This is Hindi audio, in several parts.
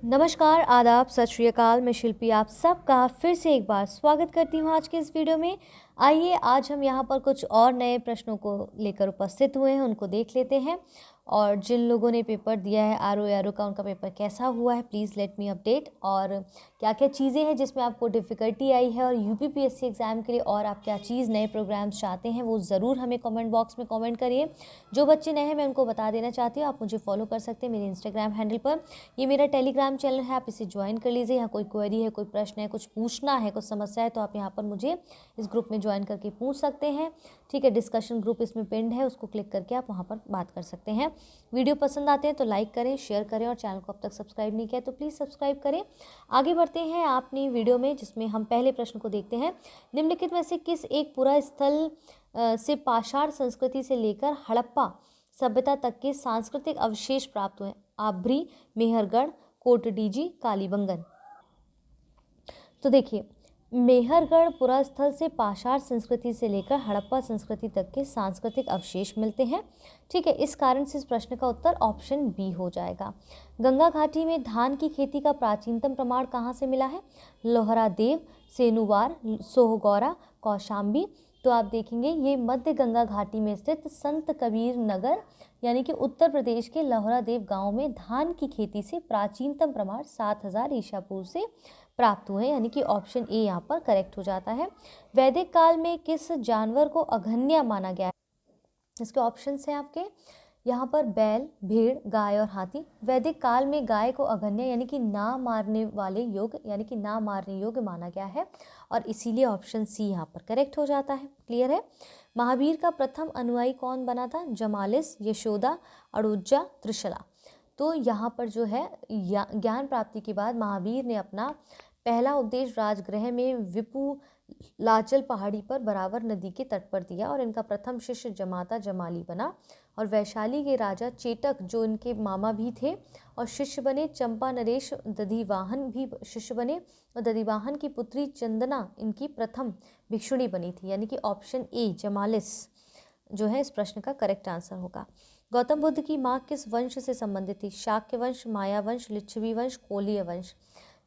नमस्कार, आदाब, सत श्री अकाल। मैं शिल्पी आप सबका फिर से एक बार स्वागत करती हूँ आज के इस वीडियो में। आइए आज हम यहाँ पर कुछ और नए प्रश्नों को लेकर उपस्थित हुए हैं, उनको देख लेते हैं। और जिन लोगों ने पेपर दिया है आर का, उनका पेपर कैसा हुआ है प्लीज़ लेट मी अपडेट। और क्या क्या चीज़ें हैं जिसमें आपको डिफ़िकल्टी आई है, और यूपीपीएससी एग्ज़ाम के लिए और आप क्या चीज़ नए प्रोग्राम्स चाहते हैं वो ज़रूर हमें कमेंट बॉक्स में कमेंट करिए। जो बच्चे नए हैं मैं उनको बता देना चाहती हूँ, आप मुझे फॉलो कर सकते हैं मेरे इंस्टाग्राम हैंडल पर। ये मेरा टेलीग्राम चैनल है, आप इसे ज्वाइन कर लीजिए। यहाँ कोई क्वेरी है, कोई प्रश्न है, कुछ पूछना है, कुछ समस्या है, तो आप यहाँ पर मुझे इस ग्रुप में ज्वाइन करके पूछ सकते हैं। ठीक है, डिस्कशन ग्रुप इसमें पिंड है, उसको क्लिक करके आप वहाँ पर बात कर सकते हैं। वीडियो पसंद आते हैं तो लाइक करें, शेयर करें, और चैनल को अब तक सब्सक्राइब नहीं किया तो प्लीज़ सब्सक्राइब करें। आगे बढ़ते हैं अपनी वीडियो में, जिसमें हम पहले प्रश्न को देखते हैं। निम्नलिखित में से किस एक पुरा स्थल से पाषाण संस्कृति से लेकर हड़प्पा सभ्यता तक के सांस्कृतिक अवशेष प्राप्त हुए? आभरी, मेहरगढ़, कोटडीजी, कालीबंगन। तो देखिए, मेहरगढ़ पुरास्थल से पाषाण संस्कृति से लेकर हड़प्पा संस्कृति तक के सांस्कृतिक अवशेष मिलते हैं। ठीक है, इस कारण से इस प्रश्न का उत्तर ऑप्शन बी हो जाएगा। गंगा घाटी में धान की खेती का प्राचीनतम प्रमाण कहाँ से मिला है? लोहरादेव, सेनुवार, सोहगौरा, कौशाम्बी। तो आप देखेंगे ये मध्य गंगा घाटी में स्थित संत कबीर नगर यानी कि उत्तर प्रदेश के लोहरादेव गांव में धान की खेती से प्राचीनतम प्रमाण 7000 ईसा पूर्व से प्राप्त हुए, यानी कि ऑप्शन ए यहाँ पर करेक्ट हो जाता है। वैदिक काल में किस जानवर को अघन्य माना गया है? इसके ऑप्शंस हैं आपके यहाँ पर बैल, भेड़, गाय और हाथी। वैदिक काल में गाय को अघन्य यानी कि ना मारने वाले योग्य यानी कि ना मारने योग्य माना गया है, और इसीलिए ऑप्शन सी यहाँ पर करेक्ट हो जाता है। क्लियर है। महावीर का प्रथम अनुयायी कौन बना था? जमालिस, यशोदा, अड़ुज्जा, त्रिशला। तो यहाँ पर जो है ज्ञान प्राप्ति के बाद महावीर ने अपना पहला उपदेश राजगृह में विपु लाचल पहाड़ी पर बराबर नदी के तट पर दिया, और इनका प्रथम शिष्य जमाता जमाली बना। और वैशाली के राजा चेटक जो इनके मामा भी थे और शिष्य बने, चंपा नरेश दधिवाहन भी शिष्य बने, और दधिवाहन की पुत्री चंदना इनकी प्रथम भिक्षुणी बनी थी, यानी कि ऑप्शन ए जमालिस जो है इस प्रश्न का करेक्ट आंसर होगा। गौतम बुद्ध की माँ किस वंश से संबंधित थी? शाक्य वंश, माया वंश, लिच्छवी वंश, कोलीय वंश।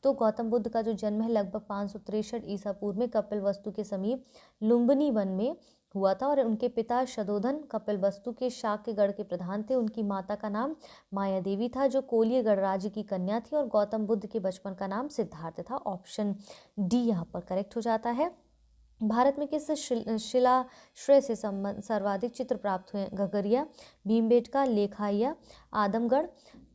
तो गौतम बुद्ध का जो जन्म है लगभग 563 ईसा पूर्व में कपिलवस्तु के समीप लुम्बिनी वन में हुआ था, और उनके पिता शतोधन कपिलवस्तु के शाक्यगढ़ के प्रधान थे। उनकी माता का नाम माया देवी था जो कोलीय गणराज्य की कन्या थी, और गौतम बुद्ध के बचपन का नाम सिद्धार्थ था। ऑप्शन डी यहाँ पर करेक्ट हो जाता है। भारत में किस शिलाश्रय से सर्वाधिक चित्र प्राप्त हुए? घगरिया, भीमबेटका, लेखाइया, आदमगढ़।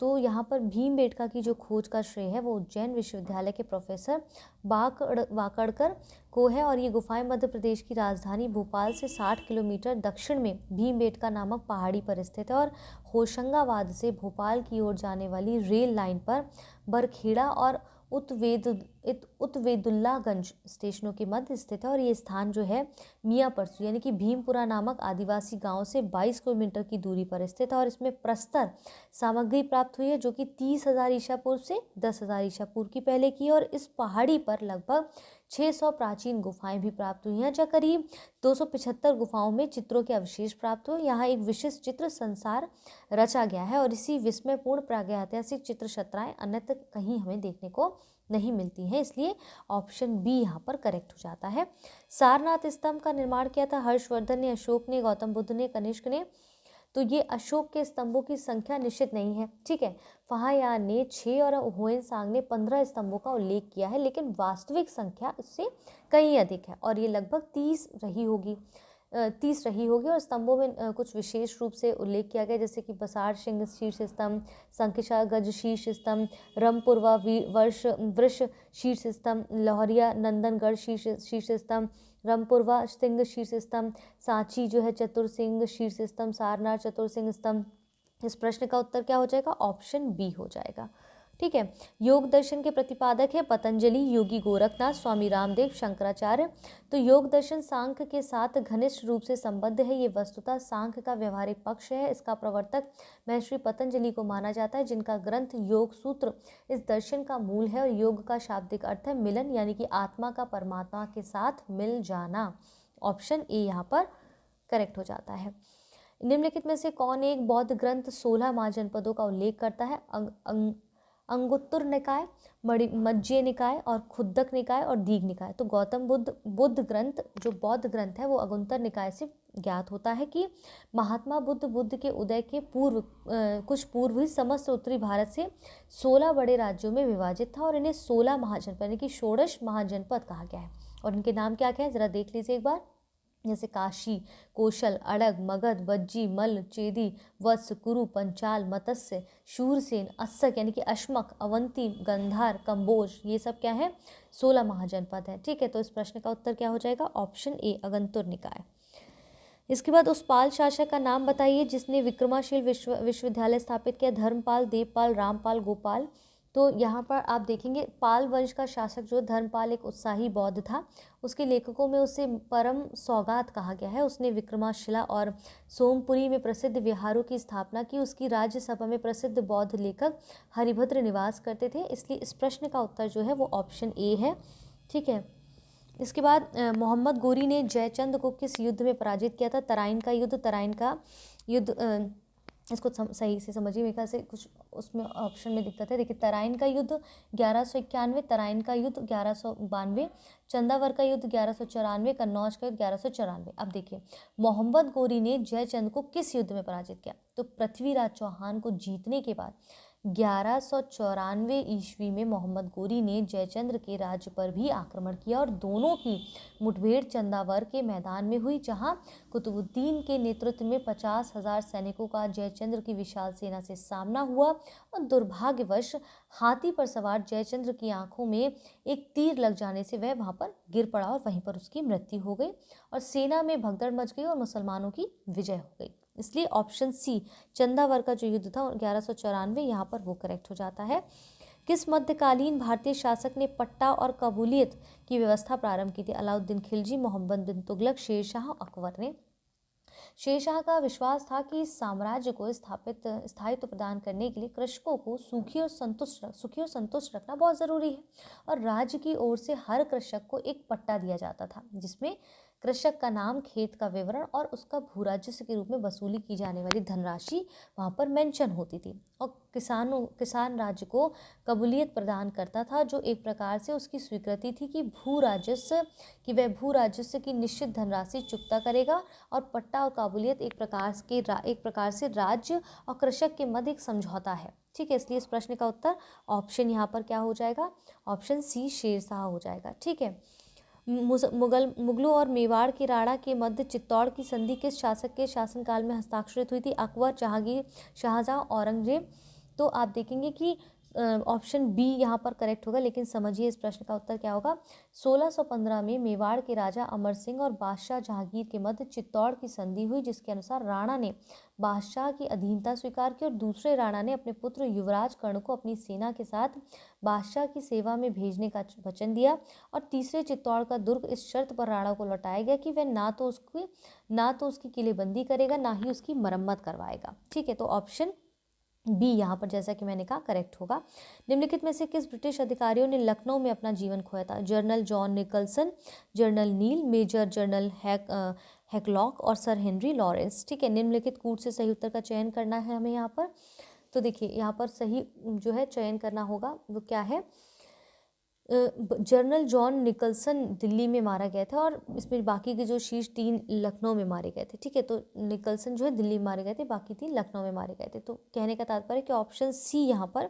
तो यहाँ पर भीमबेटका की जो खोज का श्रेय है वो उज्जैन विश्वविद्यालय के प्रोफेसर वाकड़कर को है, और ये गुफाएं मध्य प्रदेश की राजधानी भोपाल से 60 किलोमीटर दक्षिण में भीमबेटका नामक पहाड़ी पर स्थित है, और होशंगाबाद से भोपाल की ओर जाने वाली रेल लाइन पर बरखेड़ा और उत्वेदुल्लागंज स्टेशनों के मध्य स्थित है। और ये स्थान जो है मियाँ परसू यानी कि भीमपुरा नामक आदिवासी गांव से 22 किलोमीटर की दूरी पर स्थित है, और इसमें प्रस्तर सामग्री प्राप्त हुई है जो कि 30,000 ईसा पूर्व से 10,000 ईसा पूर्व की पहले की, और इस पहाड़ी पर लगभग 600 प्राचीन गुफाएं भी प्राप्त हुई हैं, जहाँ करीब 275 गुफाओं में चित्रों के अवशेष प्राप्त हुए। यहाँ एक विशिष्ट चित्र संसार रचा गया है, और इसी विस्मयपूर्ण प्रागैतिहासिक चित्र शतराएं अन्यत्र कहीं हमें देखने को नहीं मिलती हैं, इसलिए ऑप्शन बी यहाँ पर करेक्ट हो जाता है। सारनाथ स्तंभ का निर्माण किया था हर्षवर्धन ने, अशोक ने, गौतम बुद्ध ने, कनिष्क ने। तो ये अशोक के स्तंभों की संख्या निश्चित नहीं है। ठीक है, फाहयान ने 6 और हुएनसांग ने 15 स्तंभों का उल्लेख किया है, लेकिन वास्तविक संख्या इससे कहीं अधिक है, और ये लगभग 30 रही होगी। और स्तंभों में कुछ विशेष रूप से उल्लेख किया गया, जैसे कि बसार सिंह शीर्ष स्तंभ, संकिशा गज शीर्ष स्तंभ, रमपुरवा वर्ष वृष शीर्ष स्तंभ, लहरिया नंदनगढ़ शीर्ष स्तंभ, रमपुरवा सिंह शीर्ष स्तंभ, सांची जो है चतुर्सिंह शीर्ष स्तंभ, सारनाथ चतुर्सिंह स्तंभ। इस प्रश्न का उत्तर क्या हो जाएगा? ऑप्शन बी हो जाएगा। ठीक है, योग दर्शन के प्रतिपादक है पतंजलि, योगी गोरखनाथ, स्वामी रामदेव, शंकराचार्य। तो योग दर्शन सांख्य के साथ घनिष्ठ रूप से संबद्ध है। ये वस्तुतः सांख्य का व्यवहारिक पक्ष है। इसका प्रवर्तक महर्षि पतंजलि को माना जाता है, जिनका ग्रंथ योग सूत्र इस दर्शन का मूल है। और योग का शाब्दिक अर्थ है मिलन, यानी कि आत्मा का परमात्मा के साथ मिल जाना। ऑप्शन ए यहाँ पर करेक्ट हो जाता है। निम्नलिखित में से कौन एक बौद्ध ग्रंथ 16 महाजनपदों का उल्लेख करता है? अंगुत्तर निकाय, मज्जीय निकाय और खुद्दक निकाय और दीघ निकाय। तो गौतम बुद्ध ग्रंथ जो बौद्ध ग्रंथ है वो अंगुत्तर निकाय से ज्ञात होता है कि महात्मा बुद्ध के उदय के पूर्व कुछ पूर्व ही समस्त उत्तरी भारत से 16 बड़े राज्यों में विभाजित था और इन्हें 16 महाजनपद यानी कि षोडश महाजनपद कहा गया है। और इनके नाम क्या क्या है जरा देख लीजिए एक बार, जैसे काशी, कौशल, अड़ग, मगध, बज्जी, मल्ल, चेदी, वत्स, कुरु, पंचाल, मत्स्य, शूरसेन, अस्सक यानी कि अश्मक, अवंती, गंधार, कंबोज, ये सब क्या है 16 महाजनपद है। ठीक है, तो इस प्रश्न का उत्तर क्या हो जाएगा, ऑप्शन ए अगंतुर निकाय। इसके बाद उस पाल शासक का नाम बताइए जिसने विक्रमाशील विश्वविद्यालय स्थापित किया। धर्मपाल, देवपाल, रामपाल, गोपाल। तो यहाँ पर आप देखेंगे पाल वंश का शासक जो धर्मपाल एक उत्साही बौद्ध था। उसके लेखकों में उसे परम सौगात कहा गया है। उसने विक्रमाशिला और सोमपुरी में प्रसिद्ध विहारों की स्थापना की। उसकी राज्यसभा में प्रसिद्ध बौद्ध लेखक हरिभद्र निवास करते थे। इसलिए इस प्रश्न का उत्तर जो है वो ऑप्शन ए है। ठीक है, इसके बाद मोहम्मद गोरी ने जयचंद को किस युद्ध में पराजित किया था। तराइन का युद्ध। तराइन का युद्ध इसको सही से समझिए, मेरे ख्याल से कुछ उसमें ऑप्शन में दिक्कत है। देखिए, तराइन का युद्ध 1191, तराइन का युद्ध 1192, चंदावर का युद्ध 1194, कन्नौज का युद्ध 1194। अब देखिए, मोहम्मद गोरी ने जयचंद को किस युद्ध में पराजित किया। तो पृथ्वीराज चौहान को जीतने के बाद 1194 ईस्वी में मोहम्मद गोरी ने जयचंद्र के राज्य पर भी आक्रमण किया और दोनों की मुठभेड़ चंदावर के मैदान में हुई, जहां कुतुबुद्दीन के नेतृत्व में 50,000 सैनिकों का जयचंद्र की विशाल सेना से सामना हुआ और दुर्भाग्यवश हाथी पर सवार जयचंद्र की आंखों में एक तीर लग जाने से वह वहां पर गिर पड़ा और वहीं पर उसकी मृत्यु हो गई और सेना में भगदड़ मच गई और मुसलमानों की विजय हो गई। इसलिए ऑप्शन सी चंदावर का जो युद्ध था 1194 यहाँ पर वो करेक्ट हो जाता है। किस मध्यकालीन भारतीय शासक ने पट्टा और कबूलियत की व्यवस्था प्रारंभ की थी। अलाउद्दीन खिलजी, मोहम्मद बिन तुगलक, शेरशाह, अकबर ने। शेरशाह का विश्वास था कि साम्राज्य को स्थायित्व प्रदान करने के लिए कृषकों को सुखी और संतुष्ट रखना बहुत ज़रूरी है और राज्य की ओर से हर कृषक को एक पट्टा दिया जाता था जिसमें कृषक का नाम, खेत का विवरण और उसका भूराजस्व के रूप में वसूली की जाने वाली धनराशि वहाँ पर मेंशन होती थी और किसान राज्य को कबूलियत प्रदान करता था जो एक प्रकार से उसकी स्वीकृति थी कि वह भूराजस्व की निश्चित धनराशि चुकता करेगा और पट्टा और काबूलियत एक प्रकार से राज्य और कृषक के मध्य एक समझौता है। ठीक है, इसलिए इस प्रश्न का उत्तर ऑप्शन यहाँ पर क्या हो जाएगा, ऑप्शन सी शेरशाह हो जाएगा। ठीक है, मुगलों और मेवाड़ के राणा के मध्य चित्तौड़ की संधि किस शासक के शासनकाल में हस्ताक्षरित हुई थी। अकबर, जहांगीर, शाहजहां, औरंगजेब। तो आप देखेंगे कि ऑप्शन बी यहाँ पर करेक्ट होगा, लेकिन समझिए इस प्रश्न का उत्तर क्या होगा। 1615 में मेवाड़ के राजा अमर सिंह और बादशाह जहांगीर के मध्य चित्तौड़ की संधि हुई जिसके अनुसार राणा ने बादशाह की अधीनता स्वीकार की और दूसरे राणा ने अपने पुत्र युवराज कर्ण को अपनी सेना के साथ बादशाह की सेवा में भेजने का वचन दिया और तीसरे चित्तौड़ का दुर्ग इस शर्त पर राणा को लौटाया गया कि वह ना तो उसकी किलेबंदी करेगा ना ही उसकी मरम्मत करवाएगा। ठीक है, तो ऑप्शन बी यहाँ पर जैसा कि मैंने कहा करेक्ट होगा। निम्नलिखित में से किस ब्रिटिश अधिकारियों ने लखनऊ में अपना जीवन खोया था। जनरल जॉन निकल्सन, जनरल नील, मेजर जनरल हैकलॉक और सर हेनरी लॉरेंस। ठीक है, निम्नलिखित कूट से सही उत्तर का चयन करना है हमें यहाँ पर। तो देखिए यहाँ पर सही जो है चयन करना होगा वो क्या है, जनरल जॉन निकल्सन दिल्ली में मारा गया था और इसमें बाकी के जो शीर्ष 3 लखनऊ में मारे गए थे। ठीक है, तो निकल्सन जो है दिल्ली में मारे गए थे, बाकी 3 लखनऊ में मारे गए थे। तो कहने का तात्पर्य कि ऑप्शन सी यहाँ पर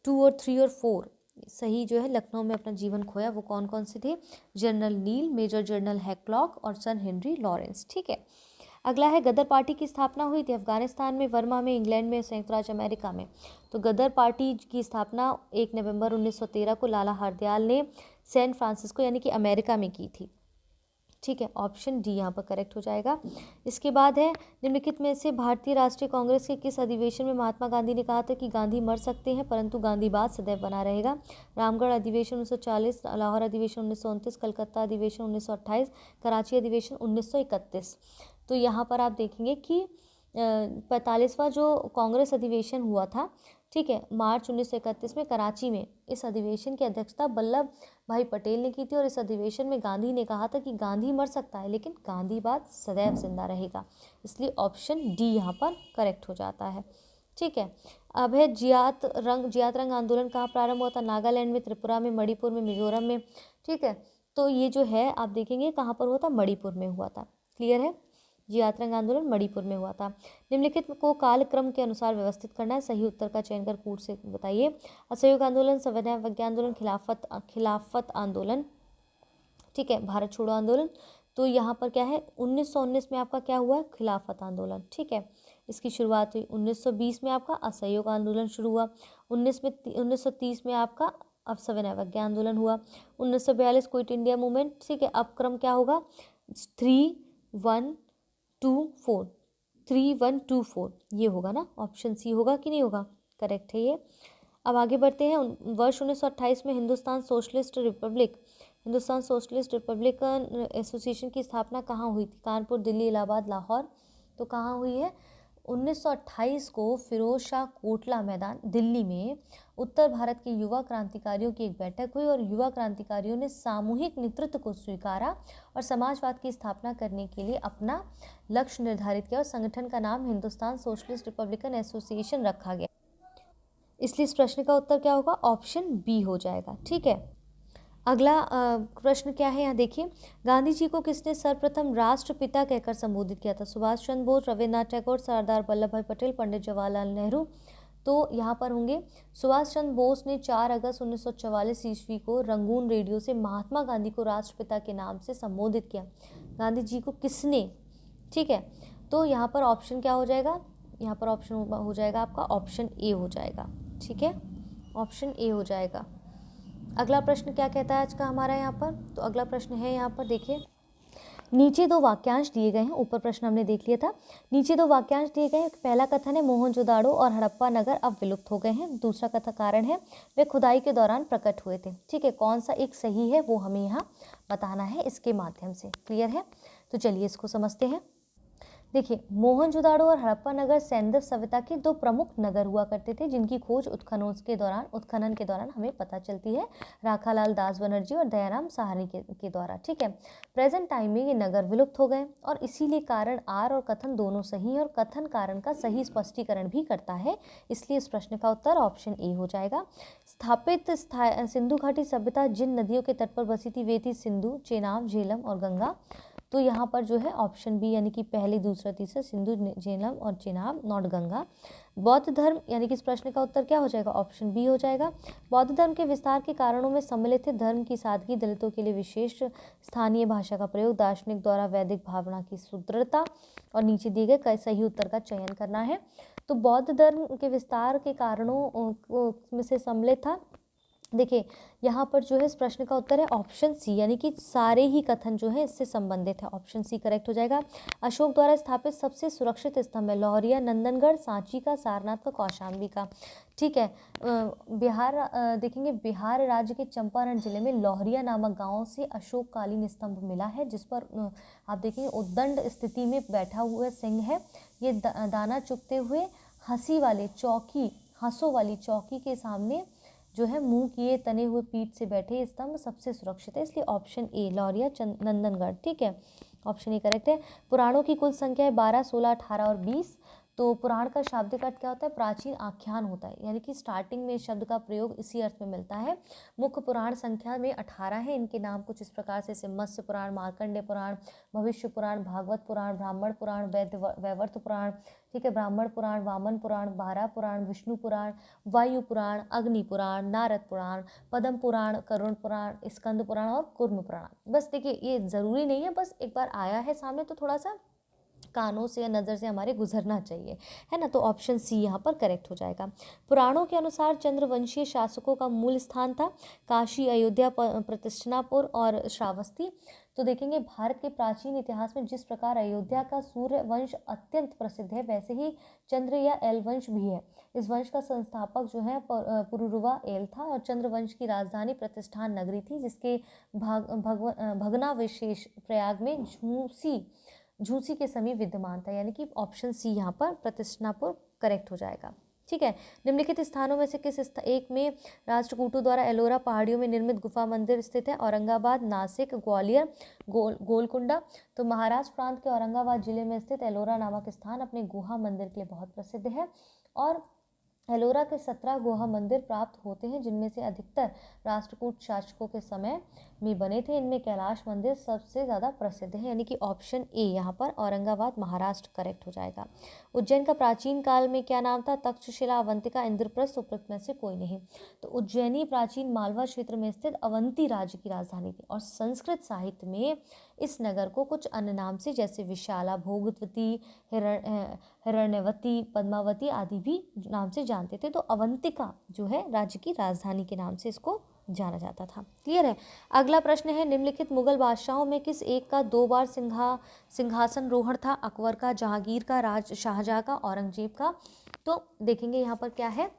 2 और 3 और 4 सही जो है लखनऊ में अपना जीवन खोया वो कौन कौन से थे, जनरल नील, मेजर जनरल हैकलॉक और सर हेनरी लॉरेंस। ठीक है, अगला है गदर पार्टी की स्थापना हुई थी अफगानिस्तान में, वर्मा में, इंग्लैंड में, संयुक्त राज्य अमेरिका में। तो गदर पार्टी की स्थापना 1 नवंबर 1913 को लाला हरदयाल ने सैन फ्रांसिस्को यानी कि अमेरिका में की थी। ठीक है, ऑप्शन डी यहाँ पर करेक्ट हो जाएगा। इसके बाद है निम्नलिखित में से भारतीय राष्ट्रीय कांग्रेस के किस अधिवेशन में महात्मा गांधी ने कहा था कि गांधी मर सकते हैं परंतु गांधीवाद सदैव बना रहेगा। रामगढ़ अधिवेशन 1940, लाहौर अधिवेशन 1929, कलकत्ता अधिवेशन 1928, कराची अधिवेशन 1931। तो यहाँ पर आप देखेंगे कि 45वां जो कांग्रेस अधिवेशन हुआ था, ठीक है, मार्च 1931 में कराची में, इस अधिवेशन की अध्यक्षता वल्लभ भाई पटेल ने की थी और इस अधिवेशन में गांधी ने कहा था कि गांधी मर सकता है लेकिन गांधीवाद सदैव जिंदा रहेगा। इसलिए ऑप्शन डी यहाँ पर करेक्ट हो जाता है। ठीक है। अब है जियात रंग आंदोलन कहाँ प्रारंभ हुआ था? नागालैंड में, त्रिपुरा में, मणिपुर में, मिजोरम में। ठीक है, तो ये जो है आप देखेंगे कहाँ पर हुआ था? मणिपुर में हुआ था। क्लियर है? जियात रंग आंदोलन मणिपुर में हुआ था। निम्नलिखित को कालक्रम के अनुसार व्यवस्थित करना है, सही उत्तर का चयन कर कूट से बताइए। असहयोग आंदोलन, सविनय अवज्ञा आंदोलन, खिलाफत आंदोलन, ठीक है, भारत छोड़ो आंदोलन। तो यहाँ पर क्या है? 1919 में आपका क्या हुआ? खिलाफत आंदोलन। ठीक है, इसकी शुरुआत हुई। 1920 में आपका असहयोग आंदोलन शुरू हुआ। 1930 में आपका सविनय अवज्ञा आंदोलन हुआ। 1942 क्विट इंडिया मूवमेंट। ठीक है, अब क्रम क्या होगा? 3-1-2-4, 3-1-2-4 ये होगा ना, ऑप्शन सी होगा कि नहीं होगा? करेक्ट है ये। अब आगे बढ़ते हैं। वर्ष 1928 में हिंदुस्तान सोशलिस्ट रिपब्लिकन एसोसिएशन की स्थापना कहाँ हुई थी? कानपुर, दिल्ली, इलाहाबाद, लाहौर। तो कहाँ हुई है? 1928 को फिरोज शाह कोटला मैदान दिल्ली में उत्तर भारत के युवा क्रांतिकारियों की एक बैठक हुई और युवा क्रांतिकारियों ने सामूहिक नेतृत्व को स्वीकारा और समाजवाद की स्थापना करने के लिए अपना लक्ष्य निर्धारित किया और संगठन का नाम हिंदुस्तान सोशलिस्ट रिपब्लिकन एसोसिएशन रखा गया। इसलिए इस प्रश्न का उत्तर क्या होगा? ऑप्शन बी हो जाएगा। ठीक है, अगला प्रश्न क्या है यहाँ देखिए। गांधी जी को किसने सर्वप्रथम राष्ट्रपिता कहकर संबोधित किया था? सुभाष चंद्र बोस, रविन्द्रनाथ टैगोर, सरदार वल्लभ भाई पटेल, पंडित जवाहरलाल नेहरू। तो यहाँ पर होंगे सुभाष चंद्र बोस ने 4 अगस्त 1944 ईस्वी को रंगून रेडियो से महात्मा गांधी को राष्ट्रपिता के नाम से संबोधित किया। गांधी जी को किसने? ठीक है, तो यहाँ पर ऑप्शन क्या हो जाएगा? यहाँ पर ऑप्शन हो जाएगा आपका ऑप्शन ए हो जाएगा। ठीक है, ऑप्शन ए हो जाएगा। अगला प्रश्न क्या कहता है आज का हमारा यहाँ पर? तो अगला प्रश्न है यहाँ पर देखिए, नीचे दो वाक्यांश दिए गए हैं। ऊपर प्रश्न हमने देख लिया था। नीचे दो वाक्यांश दिए गए हैं। पहला कथन है मोहनजोदाड़ो और हड़प्पा नगर अब विलुप्त हो गए हैं। दूसरा कथन कारण है वे खुदाई के दौरान प्रकट हुए थे। ठीक है, कौन सा एक सही है वो हमें यहाँ बताना है इसके माध्यम से। क्लियर है? तो चलिए इसको समझते हैं। देखिए, मोहनजोदाड़ो और हड़प्पा नगर सैंधव सभ्यता के दो प्रमुख नगर हुआ करते थे जिनकी खोज उत्खनन के दौरान हमें पता चलती है राखालाल दास बनर्जी और दयाराम साहनी के द्वारा। ठीक है, प्रेजेंट टाइम में ये नगर विलुप्त हो गए और इसीलिए कारण आर और कथन दोनों सही है और कथन कारण का सही स्पष्टीकरण भी करता है। इसलिए इस प्रश्न का उत्तर ऑप्शन ए हो जाएगा। स्थापित सिंधु घाटी सभ्यता जिन नदियों के तट पर बसी थी वे थी सिंधु, चेनाब, झेलम और गंगा। तो यहाँ पर जो है ऑप्शन बी यानी कि पहले, दूसरा, तीसरा, सिंधु, झेलम और चेनाब, नॉट गंगा। बौद्ध धर्म यानी कि इस प्रश्न का उत्तर क्या हो जाएगा? ऑप्शन बी हो जाएगा। बौद्ध धर्म के विस्तार के कारणों में सम्मिलित है धर्म की सादगी, दलितों के लिए विशेष स्थानीय भाषा का प्रयोग, दार्शनिक द्वारा वैदिक भावना की सुदृढ़ता और नीचे दिए गए सही उत्तर का चयन करना है। तो बौद्ध धर्म के विस्तार के कारणों में से सम्मिलित था। देखिए, यहाँ पर जो है इस प्रश्न का उत्तर है ऑप्शन सी यानी कि सारे ही कथन जो है इससे संबंधित है। ऑप्शन सी करेक्ट हो जाएगा। अशोक द्वारा स्थापित सबसे सुरक्षित स्तंभ है लोहरिया, नंदनगढ़, सांची का, सारनाथ का, कौशाम्बी का। ठीक है, बिहार देखेंगे, बिहार राज्य के चंपारण जिले में लोहरिया नामक गांव से अशोककालीन स्तंभ मिला है जिस पर आप देखेंगे उद्दंड स्थिति में बैठा हुआ सिंह है। ये दाना चुगते हुए हंसों वाली चौकी के सामने जो है मुंह किए तने हुए पीठ से बैठे स्तंभ सबसे सुरक्षित है। इसलिए ऑप्शन ए लोहरिया, नंदनगढ़। ठीक है, ऑप्शन ए करेक्ट है। पुराणों की कुल संख्या है 12, 16, 18 और 20। तो पुराण का शाब्दिक अर्थ क्या होता है? प्राचीन आख्यान होता है, यानी कि स्टार्टिंग में शब्द का प्रयोग इसी अर्थ में मिलता है। मुख्य पुराण संख्या में 18 है। इनके नाम कुछ इस प्रकार से मत्स्य पुराण, मार्कंडेय पुराण, भविष्य पुराण, भागवत पुराण, ब्राह्मण पुराण, वैवर्त पुराण, ठीक है, ब्राह्मण पुराण, वामन पुराण, बारा पुराण, विष्णु पुराण, वायु पुराण, अग्नि पुराण, नारद पुराण, पद्म पुराण, करुण पुराण, स्कंद पुराण और कूर्म पुराण। बस देखिए, ये ज़रूरी नहीं है, बस एक बार आया है सामने तो थोड़ा सा कानों से या नज़र से हमारे गुजरना चाहिए, है ना। तो ऑप्शन सी यहाँ पर करेक्ट हो जाएगा। पुराणों के अनुसार चंद्रवंशीय शासकों का मूल स्थान था काशी, अयोध्या, प्रतिष्ठापुर और श्रावस्ती। तो देखेंगे, भारत के प्राचीन इतिहास में जिस प्रकार अयोध्या का सूर्य वंश अत्यंत प्रसिद्ध है वैसे ही चंद्र या एल वंश भी है। इस वंश का संस्थापक जो है पुरुरवा एल था और चंद्रवंश की राजधानी प्रतिष्ठान नगरी थी जिसके भग्नावशेष प्रयाग में झूसी के समीप विद्यमान था, यानी कि ऑप्शन सी यहाँ पर प्रतिष्ठापुर करेक्ट हो जाएगा। ठीक है, निम्नलिखित स्थानों में से किस एक में राष्ट्रकूटों द्वारा एलोरा पहाड़ियों में निर्मित गुफा मंदिर स्थित है? औरंगाबाद, नासिक, ग्वालियर, गोलकुंडा। तो महाराष्ट्र प्रांत के औरंगाबाद जिले में स्थित एलोरा नामक स्थान अपने गुहा मंदिर के लिए बहुत प्रसिद्ध है। और एलोरा के 17 गुहा मंदिर प्राप्त होते हैं, जिनमें से अधिकतर राष्ट्रकूट शासकों के समय में बने थे। इनमें कैलाश मंदिर सबसे ज़्यादा प्रसिद्ध है, यानी कि ऑप्शन ए यहाँ पर औरंगाबाद महाराष्ट्र करेक्ट हो जाएगा। उज्जैन का प्राचीन काल में क्या नाम था? तक्षशिला, अवंतिका, इंद्रप्रस्थ, उपरोक्त में से कोई नहीं। तो उज्जैनी प्राचीन मालवा क्षेत्र में स्थित अवंती राज्य की राजधानी थी, और संस्कृत साहित्य में इस नगर को कुछ अन्य नाम से, जैसे विशाला, भोगवती, हिरण्यवती, पद्मावती आदि भी नाम से जानते थे। तो अवंतिका जो है राज्य की राजधानी के नाम से इसको जाना जाता था। क्लियर है। अगला प्रश्न है, निम्नलिखित मुगल बादशाहों में किस एक का 2 बार सिंहासन रोहण था? अकबर का, जहांगीर का, शाहजहां का, औरंगजेब का। तो देखेंगे यहाँ पर क्या है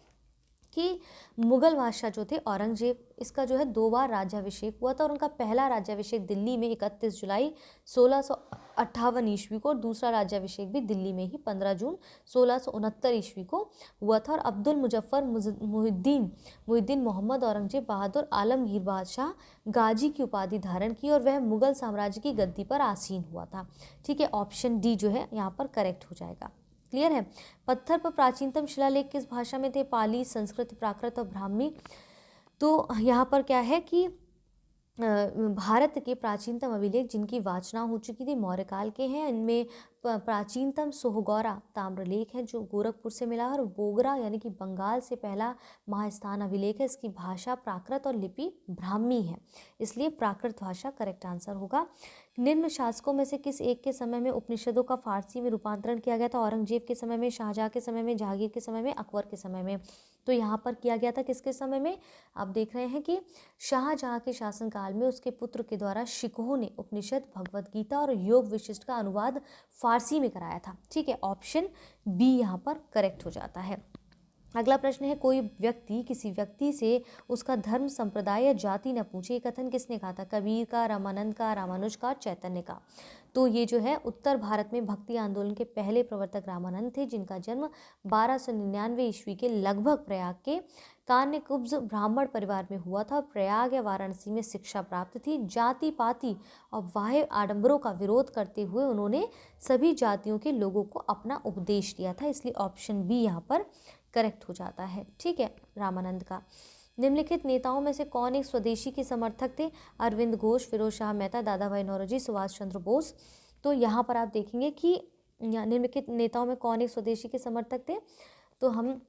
कि मुगल बादशाह जो थे औरंगजेब, इसका जो है 2 बार राज्याभिषेक हुआ था, और उनका पहला राज्याभिषेक दिल्ली में 31 जुलाई 1658 ईस्वी को, और दूसरा राज्याभिषेक भी दिल्ली में ही 15 जून 1669 ईस्वी को हुआ था। और अब्दुल मुजफ्फर मुहिद्दीन मोहम्मद औरंगजेब बहादुर आलमगीर बादशाह गाजी की उपाधि धारण की, और वह मुगल साम्राज्य की गद्दी पर आसीन हुआ था। ठीक है, ऑप्शन डी जो है यहाँ पर करेक्ट हो जाएगा। क्लियर है। पत्थर पर प्राचीनतम शिलालेख किस भाषा में थे? पाली, संस्कृत, प्राकृत और ब्राह्मी। तो यहाँ पर क्या है कि भारत के प्राचीनतम अभिलेख जिनकी वाचना हो चुकी थी मौर्य काल के हैं। इनमें प्राचीनतम सोहगौरा ताम्रलेख है जो गोरखपुर से मिला है, और बोगरा यानी कि बंगाल से पहला महास्थान अभिलेख है। इसकी भाषा प्राकृत और लिपि ब्राह्मी है, इसलिए प्राकृत भाषा करेक्ट आंसर होगा। निम्न शासकों में से किस एक के समय में उपनिषदों का फारसी में रूपांतरण किया गया था? औरंगजेब के समय में, शाहजहां के समय में, जहांगीर के समय में, अकबर के समय में। तो यहाँ पर किया गया था किसके समय में? आप देख रहे हैं कि शाहजहां के शासनकाल में उसके पुत्र के द्वारा शिकोह ने उपनिषद, भगवत गीता और योग विशिष्ट का अनुवाद फारसी में कराया था। ठीक है, ऑप्शन बी यहाँ पर करेक्ट हो जाता है। अगला प्रश्न है, कोई व्यक्ति किसी व्यक्ति से उसका धर्म, संप्रदाय या जाति न पूछे, ये कथन किसने कहा था? कबीर का, रामानंद का, रामानुज का, चैतन्य का। तो ये जो है उत्तर भारत में भक्ति आंदोलन के पहले प्रवर्तक रामानंद थे, जिनका जन्म 1299 ईस्वी के लगभग प्रयाग के कान्यकुब्ज ब्राह्मण परिवार में हुआ था। प्रयाग या वाराणसी में शिक्षा प्राप्त थी। जाति पाति और बाह्य आडंबरों का विरोध करते हुए उन्होंने सभी जातियों के लोगों को अपना उपदेश दिया था, इसलिए ऑप्शन बी यहाँ पर करेक्ट हो जाता है। ठीक है, रामानंद का। निम्नलिखित नेताओं में से कौन एक स्वदेशी के समर्थक थे? अरविंद घोष, फिरोज शाह मेहता, दादा भाई नौरोजी, सुभाष चंद्र बोस। तो यहाँ पर आप देखेंगे कि निम्नलिखित नेताओं में कौन एक स्वदेशी के समर्थक थे? तो हम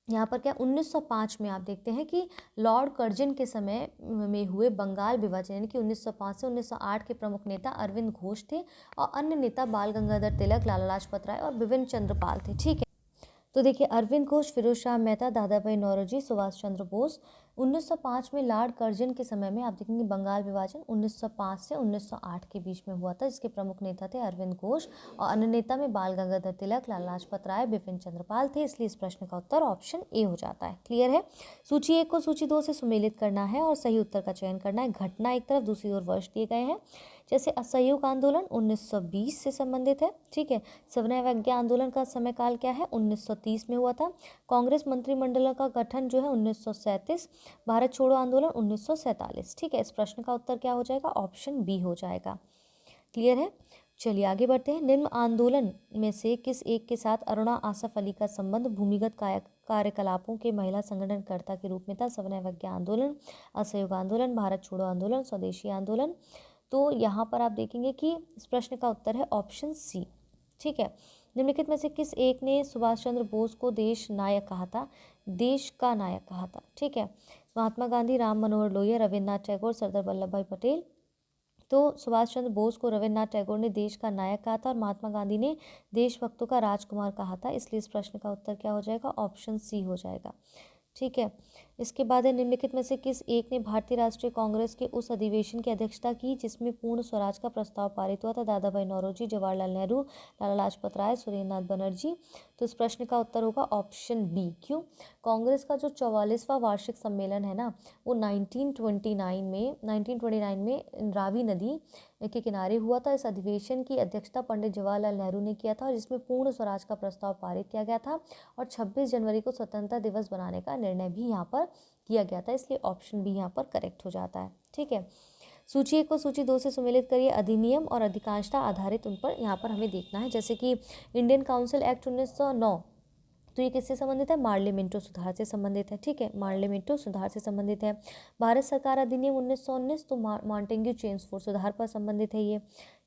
यहाँ पर क्या 1905 में आप देखते हैं कि लॉर्ड कर्जन के समय में हुए बंगाल विभाजन, यानी कि 1905 से 1908 के प्रमुख नेता अरविंद घोष थे, और अन्य नेता बाल गंगाधर तिलक, लाला लाजपत राय और बिपिन चंद्र पाल थे। ठीक है, तो देखिए अरविंद घोष, फिरोज शाह मेहता, दादा भाई नौरोजी, सुभाष चंद्र बोस। 1905 में लॉर्ड कर्जन के समय में आप देखेंगे बंगाल विभाजन 1905 से 1908 के बीच में हुआ था, जिसके प्रमुख नेता थे अरविंद घोष, और अन्य नेता में बाल गंगाधर तिलक, लाला लाजपत राय, बिपिन चंद्रपाल थे, इसलिए इस प्रश्न का उत्तर ऑप्शन ए हो जाता है। क्लियर है। सूची 1 को सूची 2 से सुमेलित करना है और सही उत्तर का चयन करना है। घटना एक तरफ, दूसरी ओर वर्ष दिए गए हैं। जैसे असहयोग आंदोलन 1920 से संबंधित है। ठीक है, सविनय अवज्ञा आंदोलन का समय काल क्या है? 1930 में हुआ था। कांग्रेस मंत्रिमंडल का गठन जो है 1937। भारत छोड़ो आंदोलन 1947। ठीक है, इस प्रश्न का उत्तर क्या हो जाएगा? ऑप्शन बी हो जाएगा। क्लियर है। चलिए आगे बढ़ते हैं। निम्न आंदोलन में से किस एक के साथ अरुणा आसफ अली का संबंध भूमिगत कार्यकलापों के महिला संगठनकर्ता के रूप में था? सविनय अवज्ञा आंदोलन, असहयोग आंदोलन, भारत छोड़ो आंदोलन, स्वदेशी आंदोलन। तो यहाँ पर आप देखेंगे कि इस प्रश्न का उत्तर है ऑप्शन सी। ठीक है, निम्नलिखित में से किस एक ने सुभाष चंद्र बोस को देश नायक कहा था? देश का नायक कहा था। ठीक है, महात्मा गांधी, राम मनोहर लोहिया, रविन्द्रनाथ टैगोर, सरदार वल्लभ भाई पटेल। तो सुभाष चंद्र बोस को रविन्द्रनाथ टैगोर ने देश का नायक कहा था, और महात्मा गांधी ने देशभक्तों का राजकुमार कहा था, इसलिए इस प्रश्न का उत्तर क्या हो जाएगा? ऑप्शन सी हो जाएगा। ठीक है, इसके बाद है निम्नलिखित में से किस एक ने भारतीय राष्ट्रीय कांग्रेस के उस अधिवेशन की अध्यक्षता की जिसमें पूर्ण स्वराज का प्रस्ताव पारित हुआ था? दादा भाई नौरोजी, जवाहरलाल नेहरू, लाला लाजपत राय, सुरेंद्रनाथ बनर्जी। तो इस प्रश्न का उत्तर होगा ऑप्शन बी। क्यों? कांग्रेस का जो 44वां वार्षिक सम्मेलन है ना, वो 1929 में रावी नदी के किनारे हुआ था। इस अधिवेशन की अध्यक्षता पंडित जवाहरलाल नेहरू ने किया था, और जिसमें पूर्ण स्वराज का प्रस्ताव पारित किया गया था, और 26 जनवरी को स्वतंत्रता दिवस बनाने का निर्णय भी यहाँ पर किया गया था, इसलिए ऑप्शन बी यहाँ पर करेक्ट हो जाता है। ठीक है, सूची 1 को सूची 2 से सुमेलित करिए। अधिनियम और अधिकांशता आधारित उन पर यहाँ पर हमें देखना है, जैसे कि इंडियन काउंसिल एक्ट 1909 तो ये किससे संबंधित है? मार्ले मिंटो सुधार से संबंधित है। ठीक है, मार्ले मिंटो सुधार से संबंधित है। भारत सरकार अधिनियम 1919 तो मॉन्टेग्यू चेम्सफोर्ड सुधार पर संबंधित है ये।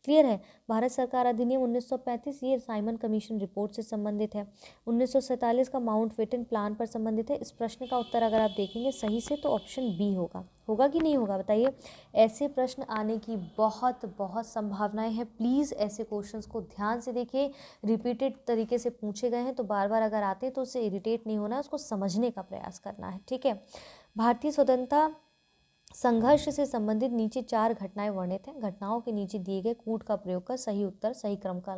क्लियर है। भारत सरकार अधिनियम 1935 ये साइमन कमीशन रिपोर्ट से संबंधित है। 1947 का माउंटबेटन प्लान पर संबंधित है। इस प्रश्न का उत्तर अगर आप देखेंगे सही से तो ऑप्शन बी होगा। होगा कि नहीं होगा बताइए? ऐसे प्रश्न आने की बहुत बहुत संभावनाएं हैं। प्लीज़ ऐसे क्वेश्चंस को ध्यान से देखिए। रिपीटेड तरीके से पूछे गए हैं तो बार बार अगर आते हैं तो उससे इरिटेट नहीं होना है, उसको समझने का प्रयास करना है। ठीक है। भारतीय स्वतंत्रता संघर्ष से संबंधित नीचे 4 घटनाएं वर्णित हैं। घटनाओं के नीचे दिए गए कूट का प्रयोग कर सही उत्तर सही क्रम का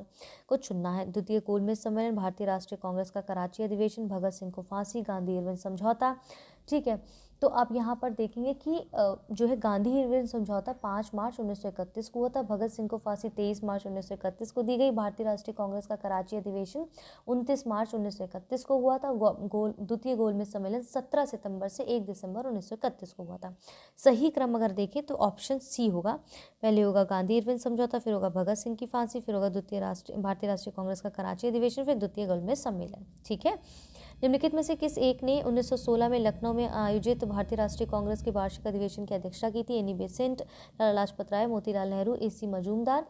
को चुनना है। द्वितीय गोलमेज सम्मेलन, भारतीय राष्ट्रीय कांग्रेस का कराची अधिवेशन, भगत सिंह को फांसी, गांधी इरविन समझौता। ठीक है, तो आप यहाँ पर देखेंगे कि जो है गांधी इरविन समझौता 5 मार्च 1931 को हुआ था। भगत सिंह को फांसी 23 मार्च 1931 को दी गई। भारतीय राष्ट्रीय कांग्रेस का कराची अधिवेशन 29 मार्च 1931 को हुआ था। द्वितीय गोलमेज सम्मेलन 17 सितंबर से 1 दिसंबर 1931 को हुआ था। सही क्रम अगर देखें तो ऑप्शन सी होगा। पहले होगा गांधी इरविन समझौता, फिर होगा भगत सिंह की फांसी, फिर होगा भारतीय राष्ट्रीय कांग्रेस का कराची अधिवेशन, फिर द्वितीय गोलमेज सम्मेलन। ठीक है। निम्नलिखित में से किस एक ने 1916 में लखनऊ में आयोजित भारतीय राष्ट्रीय कांग्रेस के वार्षिक अधिवेशन की अध्यक्षता की थी? Annie Besant, Lala Lajpat Rai, Motilal Nehru, AC Majumdar.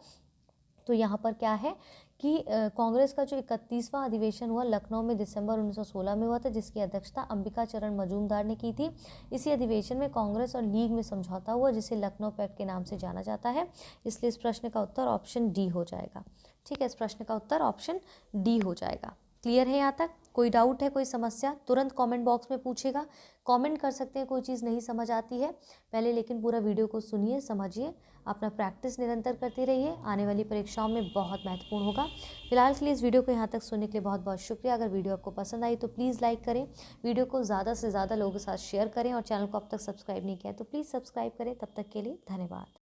तो यहाँ पर क्या है कि कांग्रेस का जो 31वां अधिवेशन हुआ लखनऊ में दिसंबर 1916 में हुआ था, जिसकी अध्यक्षता अंबिका चरण मजूमदार ने की थी। इसी अधिवेशन में कांग्रेस और लीग में समझौता हुआ जिसे लखनऊ पैक्ट के नाम से जाना जाता है। इसलिए इस प्रश्न का उत्तर ऑप्शन डी हो जाएगा। ठीक है, इस प्रश्न का उत्तर ऑप्शन डी हो जाएगा। क्लियर है यहाँ तक? कोई डाउट है, कोई समस्या, तुरंत कमेंट बॉक्स में पूछेगा। कमेंट कर सकते हैं कोई चीज़ नहीं समझ आती है पहले, लेकिन पूरा वीडियो को सुनिए, समझिए, अपना प्रैक्टिस निरंतर करते रहिए। आने वाली परीक्षाओं में बहुत महत्वपूर्ण होगा। फिलहाल के लिए इस वीडियो को यहाँ तक सुनने के लिए बहुत बहुत शुक्रिया। अगर वीडियो आपको पसंद आई तो प्लीज़ लाइक करें, वीडियो को ज़्यादा से ज़्यादा लोगों के साथ शेयर करें और चैनल को अब तक सब्सक्राइब नहीं किया तो प्लीज़ सब्सक्राइब करें। तब तक के लिए धन्यवाद।